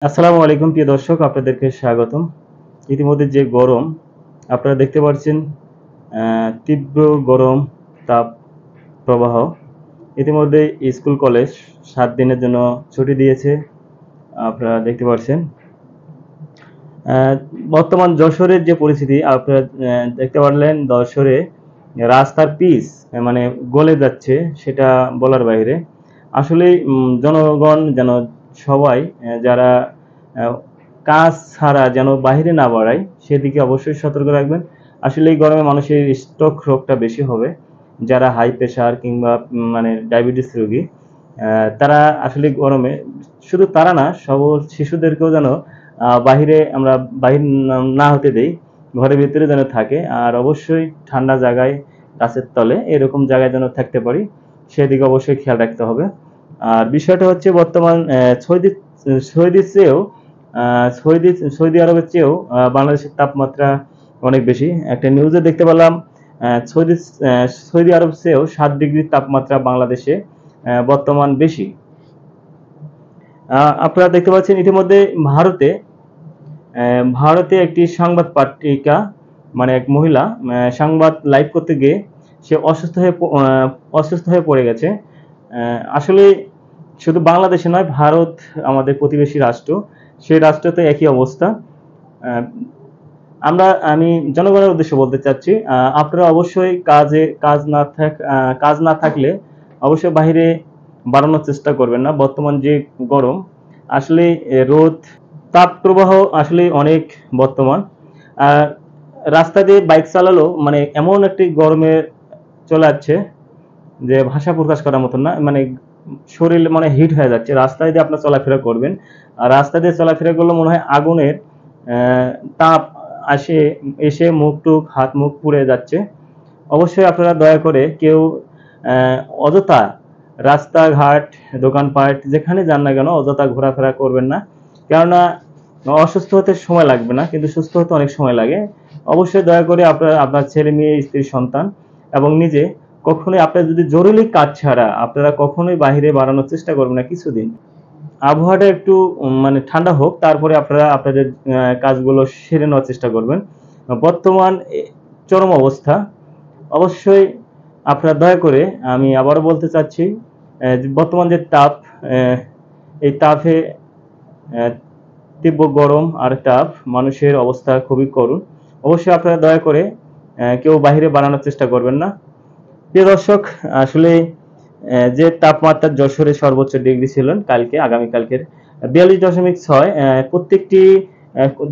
আসসালামু আলাইকুম প্রিয় দর্শক, আপনাদেরকে স্বাগতম। ইতিমধ্যে যে গরম আপনারা দেখতে পাচ্ছেন, তীব্র গরম তাপ প্রবাহ। ইতিমধ্যে স্কুল কলেজ 7 দিনের জন্য ছুটি দিয়েছে, আপনারা দেখতে পাচ্ছেন। বর্তমান যশোরের যে পরিস্থিতি আপনারা দেখতে পারলেন, যশোরে রাস্তার পিচ মানে গলে যাচ্ছে, সেটা বলার বাইরে। আসলে জনগণ যেন সবাই যারা কাজ ছাড়া যেন বাইরে না বাড়ায়, সেদিকে অবশ্যই সতর্ক রাখবেন। আসলে এই গরমে মানুষের স্ট্রোক রোগটা বেশি হবে। যারা হাই প্রেশার কিংবা মানে ডায়াবেটিস রোগী, তারা আসলে গরমে, শুধু তারা না, সব শিশুদেরকেও যেন বাহিরে আমরা বাহির না হতে দেই, ঘরের ভিতরে যেন থাকে। আর অবশ্যই ঠান্ডা জায়গায়, গাছের তলে এরকম জায়গায় যেন থাকতে পারি, সেদিকে অবশ্যই খেয়াল রাখতে হবে। আর বিষয়টা হচ্ছে, বর্তমান সৌদির চেয়েও সৌদি আরবের চেয়েও বাংলাদেশের তাপমাত্রা অনেক বেশি। একটা নিউজে দেখতে পেলাম, সৌদি আরব চেয়েও 7 ডিগ্রি তাপমাত্রা বাংলাদেশে বর্তমান বেশি। আপনারা দেখতে পাচ্ছেন ইতিমধ্যে ভারতে একটি সংবাদ পত্রিকা, মানে এক মহিলা সংবাদ লাইভ করতে গিয়ে সে অসুস্থ হয়ে পড়ে গেছে। আসলে শুধু বাংলাদেশে নয়, ভারত আমাদের প্রতিবেশী রাষ্ট্র, সেই রাষ্ট্রতে একই অবস্থা। আমি জনগণের উদ্দেশ্যে বলতে চাচ্ছি, আপনারা অবশ্যই কাজ না থাকলে অবশ্যই বাইরে বাড়ানোর চেষ্টা করবেন না। বর্তমান যে গরম, আসলে রোদ তাপ প্রবাহ আসলে অনেক বর্তমান। রাস্তা দিয়ে বাইক চালালো মানে এমন একটি গরমে চলে যাচ্ছে যে ভাষা প্রকাশ করার মতন না। মানে শরীর মানে হিট হয়ে যাচ্ছে রাস্তায় দিয়ে আপনার চলাফেরা করবেন। আর রাস্তা দিয়ে চলাফেরা করলে মনে হয় আগুনের তাপ এসে হাত মুখ পুড়ে যাচ্ছে। অবশ্যই আপনারা দয়া করে কেউ অযথা রাস্তাঘাট, দোকানপাট যেখানে যান না কেন অযথা ঘোরাফেরা করবেন না। কেননা অসুস্থ হতে সময় লাগবে না, কিন্তু সুস্থ হতে অনেক সময় লাগে। অবশ্যই দয়া করে আপনার ছেলে মেয়ে, স্ত্রী, সন্তান এবং নিজে কখনোই, আপনার যদি জরুরি কাজ ছাড়া আপনারা কখনোই বাইরে বাড়ানোর চেষ্টা করবেন না কিছুদিন। আবহাওয়াটা একটু মানে ঠান্ডা হোক, তারপরে আপনারা আপনাদের কাজগুলো সেরে নেওয়ার চেষ্টা করবেন। বর্তমান চরম অবস্থা। অবশ্যই আপনারা দয়া করে, আমি আবারও বলতে চাচ্ছি, বর্তমান যে তাপ, এই তাপে তীব্র গরম আর তাপ, মানুষের অবস্থা খুবই করুণ। অবশ্যই আপনারা দয়া করে কেউ বাইরে বাড়ানোর চেষ্টা করবেন না। প্রিয় দর্শক, আসলে যে তাপমাত্রা যশোরে সর্বোচ্চ ডিগ্রি ছিল আগামীকালকের 42.6, প্রত্যেকটি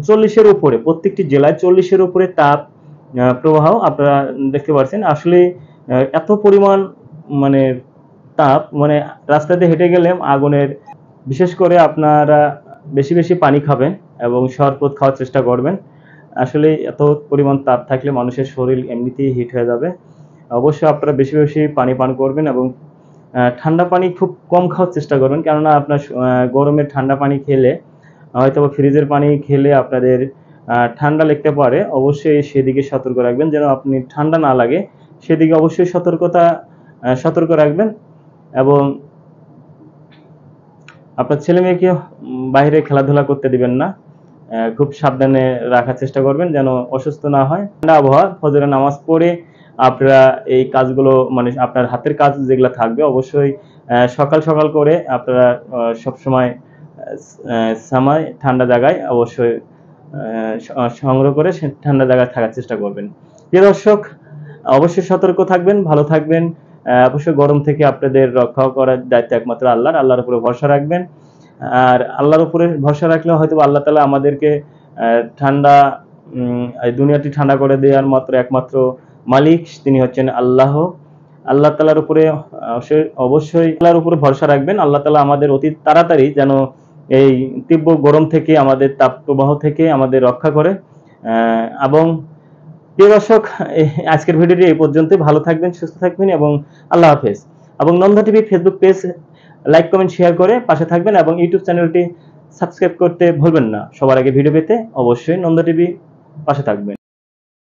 40-এর উপরে, প্রত্যেকটি জেলায় 40-এর উপরে তাপ প্রবাহ আপনারা দেখতে পাচ্ছেন। আসলে এত পরিমাণ মানে তাপ, মানে রাস্তা দিয়ে হেঁটে গেলে আগুনের। বিশেষ করে আপনারা বেশি বেশি পানি খাবেন এবং শরবত খাওয়ার চেষ্টা করবেন। আসলে এত পরিমাণ তাপ থাকলে মানুষের শরীর এমনিতেই হিট হয়ে যাবে। অবশ্যই আপনারা বেশি বেশি পানি পান করবেন এবং ঠান্ডা পানি খুব কম খাওয়ার চেষ্টা করবেন। কেননা আপনার গরমে ঠান্ডা পানি খেলে, হয়তো ফ্রিজের পানি খেলে আপনাদের ঠান্ডা লাগতে পারে। অবশ্যই সেদিকে সতর্ক রাখবেন যেন আপনি ঠান্ডা না লাগে, সেদিকে অবশ্যই সতর্ক রাখবেন। এবং আপনার ছেলে মেয়েকে বাইরে খেলাধুলা করতে দিবেন না, খুব সাবধানে রাখার চেষ্টা করবেন যেন অসুস্থ না হয়। ঠান্ডা আবহাওয়া, ফজরের নামাজ পড়ে আপনারা এই কাজগুলো, মানে আপনার হাতের কাজ যেগুলো থাকবে, অবশ্যই সকাল সকাল করে আপনারা সবসময় সময় ঠান্ডা জায়গায় অবশ্যই সংগ্রহ করে ঠান্ডা জায়গায় থাকার চেষ্টা করবেন। প্রিয় দর্শক, অবশ্যই সতর্ক থাকবেন, ভালো থাকবেন। অবশ্যই গরম থেকে আপনাদের রক্ষা করার দায়িত্ব একমাত্র আল্লাহর উপরে ভরসা রাখবেন। আর আল্লাহর উপরে ভরসা রাখলে হয়তো আল্লাহ তাআলা আমাদেরকে ঠান্ডা, এই দুনিয়াটি ঠান্ডা করে দেওয়ার একমাত্র মালিক তিনি হচ্ছেন আল্লাহ। আল্লাহ তাআলার উপরে অবশ্যই আল্লাহর উপরে ভরসা রাখবেন। আল্লাহ তাআলা আমাদের অতি তাড়াতাড়ি যেন এই তীব্র গরম থেকে, আমাদের তাপ প্রবাহ থেকে আমাদের রক্ষা করে। এবং প্রিয় দর্শক, আজকের ভিডিওটি এই পর্যন্তই। ভালো থাকবেন, সুস্থ থাকবেন এবং আল্লাহ হাফেজ। এবং Nanda TV Facebook page like, comment, share করে পাশে থাকবেন এবং ইউটিউব চ্যানেলটি সাবস্ক্রাইব করতে ভুলবেন না। সবার আগে ভিডিও পেতে অবশ্যই নন্দা টিভি পাশে থাকবেন।